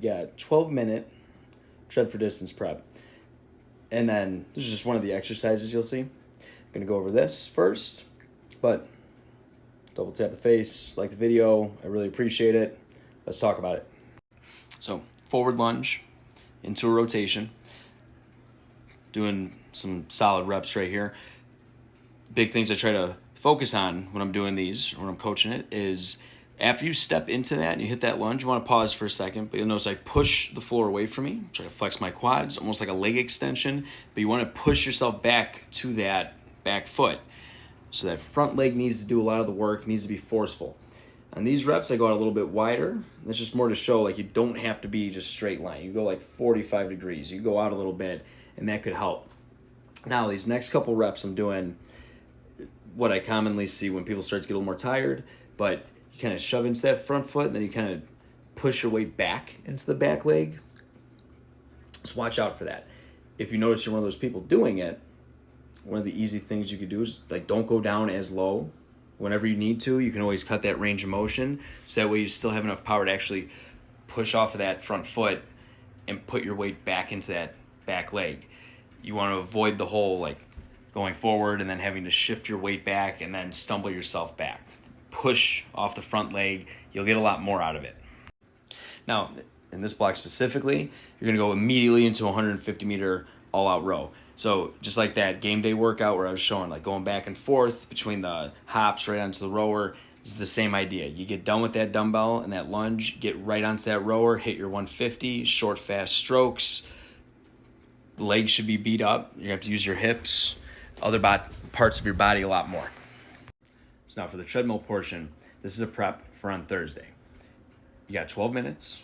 You got 12-minute tread for distance prep. And then this is just one of the exercises you'll see. I'm going to go over this first, but double tap the face, like the video. I really appreciate it. Let's talk about it. So forward lunge into a rotation. Doing some solid reps right here. Big things I try to focus on when I'm doing these, or when I'm coaching it, is after you step into that and you hit that lunge, you want to pause for a second, but you'll notice I push the floor away from me, try to flex my quads, almost like a leg extension, but you want to push yourself back to that back foot. So that front leg needs to do a lot of the work, needs to be forceful. On these reps, I go out a little bit wider. That's just more to show like you don't have to be just straight line. You go like 45 degrees. You go out a little bit, and that could help. Now, these next couple reps, I'm doing what I commonly see when people start to get a little more tired, but you kind of shove into that front foot, and then you kind of push your weight back into the back leg. So watch out for that. If you notice you're one of those people doing it, one of the easy things you could do is like don't go down as low. Whenever you need to, you can always cut that range of motion, so that way you still have enough power to actually push off of that front foot and put your weight back into that back leg. You want to avoid the whole like going forward and then having to shift your weight back and then stumble yourself back. Push off the front leg, you'll get a lot more out of it. Now, in this block specifically, you're going to go immediately into a 150-meter all-out row. So just like that game day workout where I was showing, like going back and forth between the hops right onto the rower, is the same idea. You get done with that dumbbell and that lunge, get right onto that rower, hit your 150, short, fast strokes. Legs should be beat up. You have to use your hips, other parts of your body a lot more. So now for the treadmill portion, this is a prep for on Thursday. You got 12 minutes.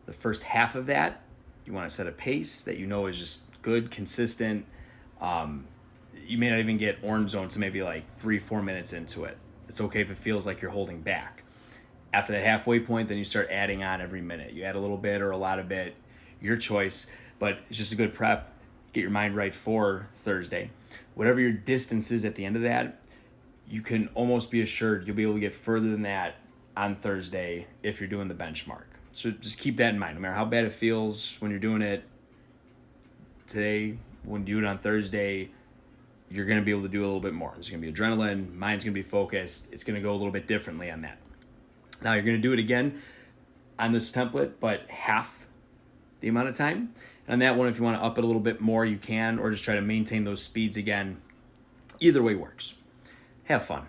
The first half of that, you want to set a pace that you know is just good, consistent. You may not even get orange zone to maybe like 3-4 minutes into it. It's okay if it feels like you're holding back. After that halfway point, then you start adding on every minute. You add a little bit or a lot of bit, your choice, but it's just a good prep. Get your mind right for Thursday. Whatever your distance is at the end of that, you can almost be assured you'll be able to get further than that on Thursday if you're doing the benchmark. So just keep that in mind. No matter how bad it feels when you're doing it today, when you do it on Thursday, you're going to be able to do a little bit more. There's going to be adrenaline. Mind's going to be focused. It's going to go a little bit differently on that. Now you're going to do it again on this template, but half the amount of time. And on that one, if you want to up it a little bit more, you can, or just try to maintain those speeds again. Either way works. Have fun.